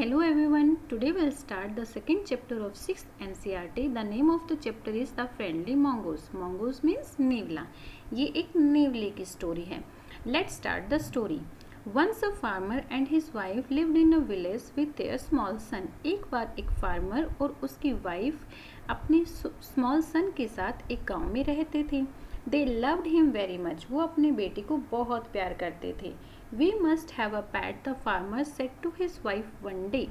Hello everyone, today we'll start the second chapter of 6th NCERT. The name of the chapter is The Friendly Mongoose. Mongoose means नेवला. ये एक नेवले की story है. Let's start the story. Once a farmer and his wife lived in a village with their small son. एक बार एक farmer और उसकी wife अपने small सन के साथ एक गांव में रहते थे. They loved him very much. वो अपने बेटे को बहुत प्यार करते थे. We must have a pet, the farmer said to his wife one day.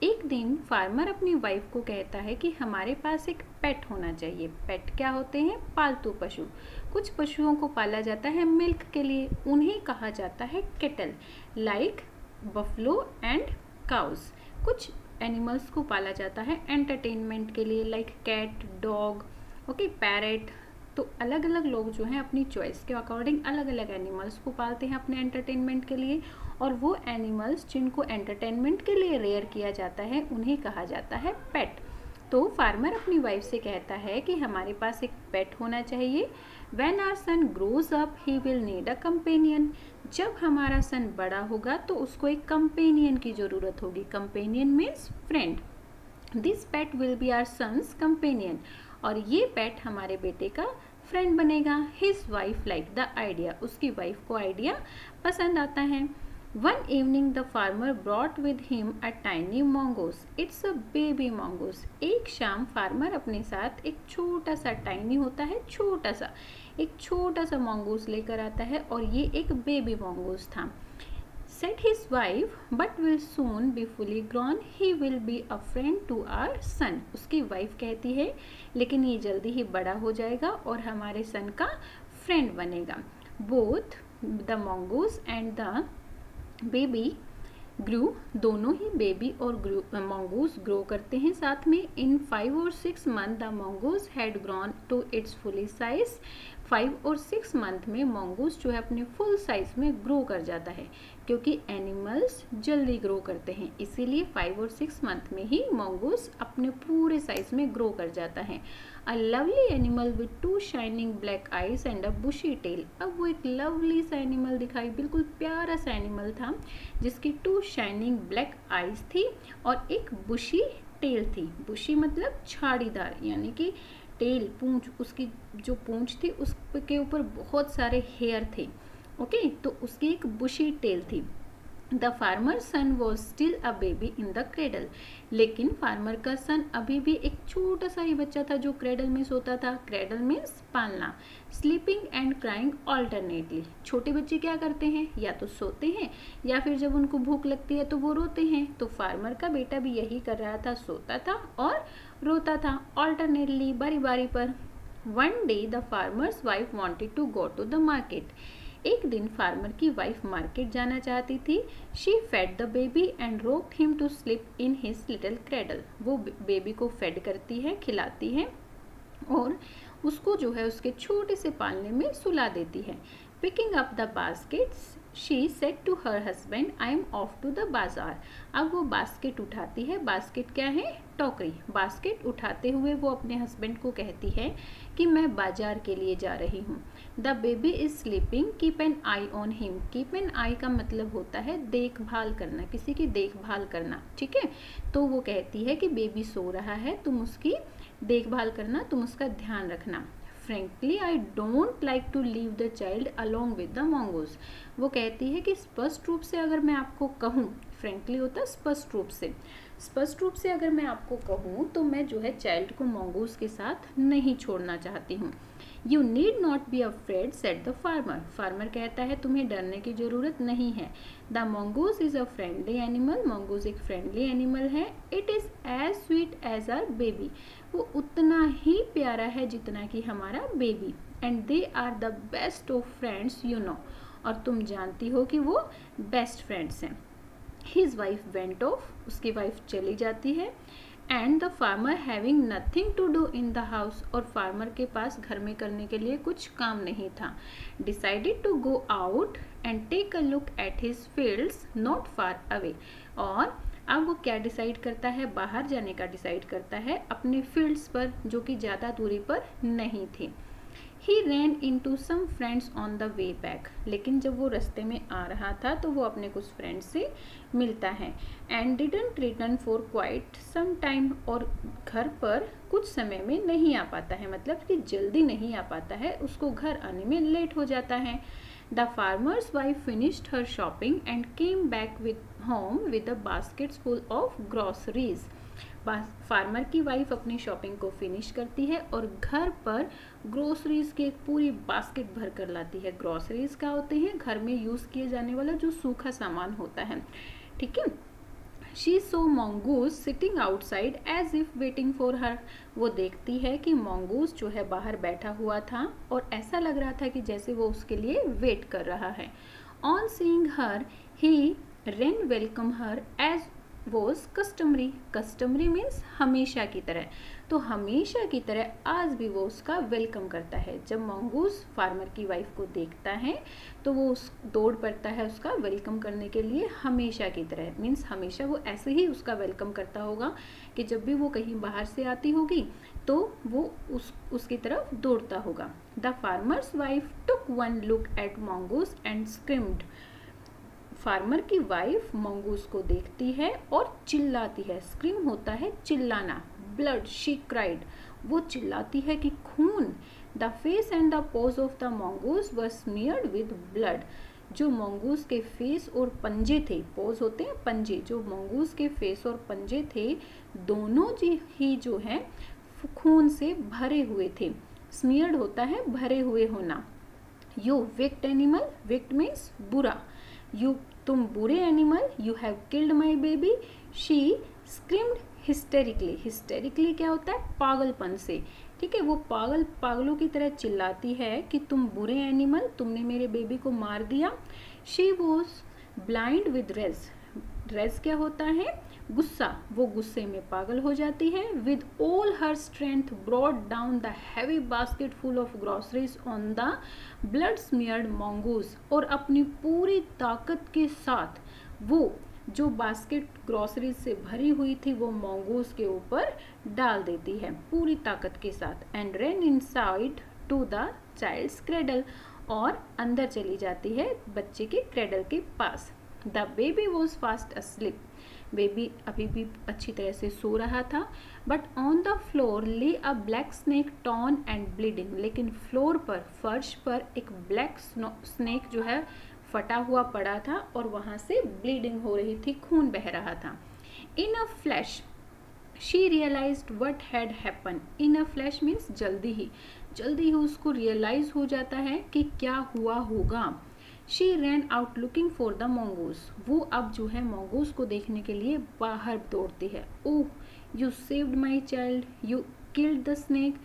एक दिन फार्मर अपनी वाइफ को कहता है कि हमारे पास एक पेट होना चाहिए. पेट क्या होते हैं? पालतू पशु. कुछ पशुओं को पाला जाता है मिल्क के लिए, उन्हें कहा जाता है cattle, like buffalo and cows. कुछ एनिमल्स को पाला जाता है एंटरटेनमेंट के लिए, like cat, dog, okay, parrot. तो अलग अलग लोग जो हैं अपनी चॉइस के अकॉर्डिंग अलग अलग एनिमल्स को पालते हैं अपने एंटरटेनमेंट के लिए, और वो एनिमल्स जिनको एंटरटेनमेंट के लिए रेयर किया जाता है उन्हें कहा जाता है पेट. तो फार्मर अपनी वाइफ से कहता है कि हमारे पास एक पेट होना चाहिए. When our son grows up, he will need a companion. जब हमारा सन बड़ा होगा तो उसको एक कंपेनियन की ज़रूरत होगी. Companion means friend. This pet will be our son's companion. और ये पेट हमारे बेटे का फ्रेंड बनेगा. His wife like the idea. उसकी वाइफ को आइडिया पसंद आता है. One evening the farmer brought with him a tiny mongoose. It's a baby mongoose. एक शाम फार्मर अपने साथ एक छोटा सा, टाइनी होता है छोटा सा, एक छोटा सा mongoose लेकर आता है, और ये एक बेबी mongoose था. Said his wife, but will soon be fully grown. He will be a friend to our son. उसकी वाइफ कहती है लेकिन ये जल्दी ही बड़ा हो जाएगा और हमारे सन का फ्रेंड बनेगा. Both the mongoose and the baby grew. दोनों ही बेबी और mongoose ग्रो करते हैं साथ में. In 5 or 6 months the mongoose had grown to its fully size. 5 और 6 मंथ में mongoose जो है अपने फुल साइज में ग्रो कर जाता है, क्योंकि एनिमल्स जल्दी ग्रो करते हैं, इसीलिए 5 और 6 मंथ में ही mongoose अपने पूरे साइज में ग्रो कर जाता है. A lovely animal with 2 shining black eyes and a bushy tail. अब वो एक लवली सा एनिमल दिखाई, बिल्कुल प्यारा सा एनिमल था जिसकी 2 शाइनिंग ब्लैक आइज थी और एक बुशी टेल थी. बुशी मतलब झाड़ीदार, यानी कि टेल, पूंछ, उसकी जो पूंछ थी उसके ऊपर बहुत सारे हेयर थे. ओके, तो उसकी एक बुशी टेल थी. The farmer son was still a baby in the cradle. लेकिन फार्मर का सन अभी भी एक छोटा सा ही बच्चा था जो क्रेडल में सोता था. क्रेडल मीन्स पालना. Sleeping and crying alternately. छोटे बच्चे क्या करते हैं? या तो सोते हैं या फिर जब उनको भूख लगती है तो वो रोते हैं. तो फार्मर का बेटा भी यही कर रहा था, सोता था और रोता था ऑल्टरनेटली, बारी बारी पर. One day the farmer's wife wanted to go to the market. एक दिन फार्मर की वाइफ मार्केट जाना चाहती थी. She fed the baby and rocked him to sleep in his little cradle. वो बेबी को फेड करती है, खिलाती है और उसको जो है उसके छोटे से पालने में सुला देती है. Picking up the baskets she said to her husband, I am off to the bazaar. अब वो बास्केट उठाती है. बास्केट क्या है? टोकरी. बास्केट उठाते हुए वो अपने हस्बैंड को कहती है कि मैं बाजार के लिए जा रही हूँ. The baby is sleeping, keep an eye on him. Keep an eye का मतलब होता है देखभाल करना, किसी की देखभाल करना, ठीक है. तो वो कहती है कि बेबी सो रहा है, तुम उसकी देखभाल करना, तुम उसका ध्यान रखना. Frankly, I don't like to leave the child along with the mongoose. वो कहती है कि स्पष्ट रूप से अगर मैं आपको कहूँ, frankly होता है स्पष्ट रूप से, स्पष्ट रूप से अगर मैं आपको कहूँ तो मैं जो है चाइल्ड को mongoose के साथ नहीं छोड़ना चाहती हूँ. You need not be afraid, said the farmer. Farmer कहता है तुम्हें डरने की ज़रूरत नहीं है. The mongoose is a friendly animal. mongoose एक फ्रेंडली एनिमल है. It is as sweet as our baby. वो उतना ही प्यारा है जितना कि हमारा baby. And they are the best of friends, you know. और तुम जानती हो कि वो बेस्ट फ्रेंड्स हैं. His wife went off. उसकी वाइफ चली जाती है. And the farmer having nothing to do in the house. और फार्मर के पास घर में करने के लिए कुछ काम नहीं था. Decided to go out and take a look at his fields not far away. और अब वो क्या डिसाइड करता है? बाहर जाने का डिसाइड करता है अपने फील्ड्स पर जो कि ज़्यादा दूरी पर नहीं थे. He ran into some friends on the way back, लेकिन जब वो रास्ते में आ रहा था तो वो अपने कुछ फ्रेंड्स से मिलता है। And didn't return for quite some time, और घर पर कुछ समय में नहीं आ पाता है, मतलब कि जल्दी नहीं आ पाता है, उसको घर आने में लेट हो जाता है। The farmer's wife finished her shopping and came back with home with a baskets full of groceries. Farmer की वाइफ अपनी शॉपिंग को फिनिश करती है और घर पर ग्रोसरीज की एक पूरी बास्केट भर कर लाती है। ग्रोसरीज क्या होते हैं? घर में यूज किए जाने वाला जो सूखा सामान होता है, ठीक है। She saw mongoose sitting outside as if waiting for her, वो देखती है कि mongoose जो है बाहर बैठा हुआ था और ऐसा लग रहा था कि जैसे वो उसके लिए वेट कर रहा है। On seeing her he ran welcome her as was customary. Customary means हमेशा की तरह, तो हमेशा की तरह आज भी वो उसका वेलकम करता है। जब मंगूस फार्मर की वाइफ को देखता है तो वो उस दौड़ पड़ता है उसका वेलकम करने के लिए, हमेशा की तरह मीन्स हमेशा वो ऐसे ही उसका वेलकम करता होगा कि जब भी वो कहीं बाहर से आती होगी तो वो उसकी तरफ दौड़ता होगा। The farmer's wife took one look at mongoose and screamed. Farmer की वाइफ मंगूस को देखती है और चिल्लाती है। स्क्रीम होता है चिल्लाना। ब्लड, शी क्राइड, वो चिल्लाती है कि खून। The face and the paws of the mongoose were smeared with blood. जो मंगूस के फेस और पंजे थे, पोज होते हैं पंजे, जो मंगूस के फेस और पंजे थे दोनों ही जो है खून से भरे हुए थे। स्मीयर्ड होता है भरे हुए होना। You wicked animal, wicked means बुरा, यू तुम बुरे animal, you have killed my baby. She screamed हिस्टेरिकली। हिस्टेरिकली क्या होता है? पागलपन से, ठीक है। वो पागलों की तरह चिल्लाती है कि तुम बुरे एनिमल, तुमने मेरे बेबी को मार दिया। She was blind with rage. Rage क्या होता है? गुस्सा, वो गुस्से में पागल हो जाती है। With all her strength brought down the heavy basket full of groceries on the blood smeared mongoose. और अपनी पूरी ताकत के साथ वो जो बास्केट ग्रॉसरीज से भरी हुई थी वो मंगूस के ऊपर डाल देती है पूरी ताकत के साथ। And run inside to the child's cradle, और अंदर चली जाती है बच्चे के क्रेडल के पास। The baby was fast asleep. Baby अभी भी अच्छी तरह से सो रहा था। बट ऑन द फ्लोर ले अ black snake torn and bleeding. लेकिन फ्लोर पर, फर्श पर एक ब्लैक स्नेक जो है फटा हुआ पड़ा था और वहां से ब्लीडिंग हो रही थी, खून बह रहा था। In a flash she realised what had happen. In a flash means जल्दी ही उसको रियलाइज हो जाता है कि क्या हुआ होगा। She ran out looking for the mongoose. वो अब जो है मंगूस को देखने के लिए बाहर दौड़ती है। Oh, you saved my child, you killed the snake,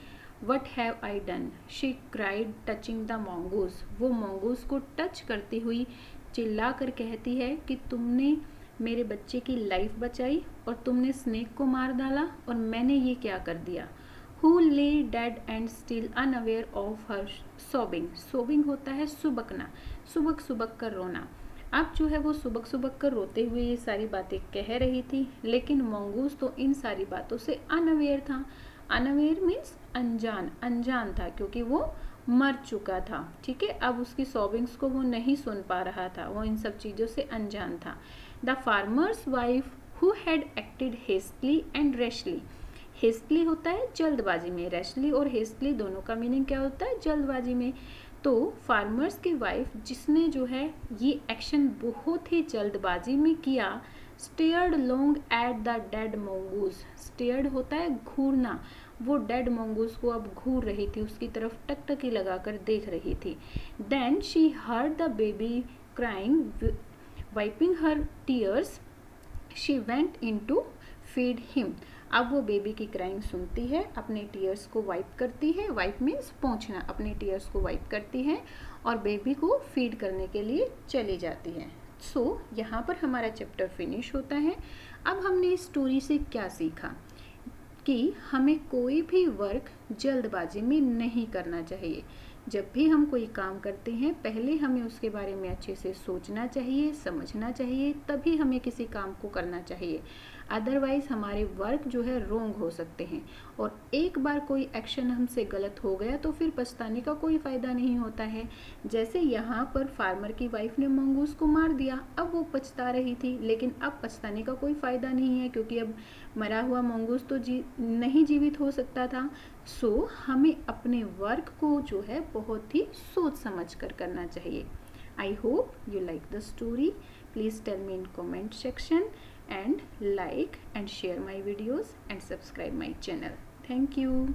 what have I done, she cried touching the mongoose. वो मंगूस को टच करती हुई चिल्ला कर कहती है कि तुमने मेरे बच्चे की लाइफ बचाई और तुमने स्नेक को मार डाला और मैंने ये क्या कर दिया। Who lay dead and still unaware of her sobbing. Sobbing होता है सुबकना, सुबक कर रोना। अब जो है वो सुबक कर रोते हुए ये सारी बातें कह रही थी, लेकिन मंगूस तो इन सारी बातों से अनअवेयर था। अनअवेयर मीन्स अनजान था, क्योंकि वो मर चुका था, ठीक है। अब उसकी सॉबिंग्स को वो नहीं सुन पा रहा था, वो इन सब चीज़ों से अनजान था। The farmer's wife who had acted hastily and rashly. Hastily होता है जल्दबाजी में, रैशली और हेस्टली दोनों का मीनिंग क्या होता है? जल्दबाजी में। तो फार्मर्स की वाइफ जिसने जो है ये एक्शन बहुत ही जल्दबाजी में किया, stared long at the dead mongoose. Stared होता है घूरना, वो डेड मंगूस को अब घूर रही थी, उसकी तरफ टकटकी लगाकर देख रही थी। Then she heard the baby crying, wiping her tears, she went in to feed him. अब वो बेबी की क्राइंग सुनती है, अपने टीयर्स को वाइप करती है, वाइप मीन्स पोंछना, अपने टीयर्स को वाइप करती है और बेबी को फीड करने के लिए चली जाती है। सो यहाँ पर हमारा चैप्टर फिनिश होता है। अब हमने इस स्टोरी से क्या सीखा कि हमें कोई भी वर्क जल्दबाजी में नहीं करना चाहिए। जब भी हम कोई काम करते हैं पहले हमें उसके बारे में अच्छे से सोचना चाहिए, समझना चाहिए, तभी हमें किसी काम को करना चाहिए। अदरवाइज हमारे वर्क जो है रोंग हो सकते हैं, और एक बार कोई एक्शन हमसे गलत हो गया तो फिर पछताने का कोई फ़ायदा नहीं होता है। जैसे यहाँ पर फार्मर की वाइफ ने मंगूस को मार दिया, अब वो पछता रही थी, लेकिन अब पछताने का कोई फ़ायदा नहीं है, क्योंकि अब मरा हुआ मंगूस तो नहीं जीवित हो सकता था। सो हमें अपने वर्क को जो है बहुत ही सोच समझ कर करना चाहिए। I hope you like the story. Please tell me in comment section and like and share my videos and subscribe my channel. Thank you.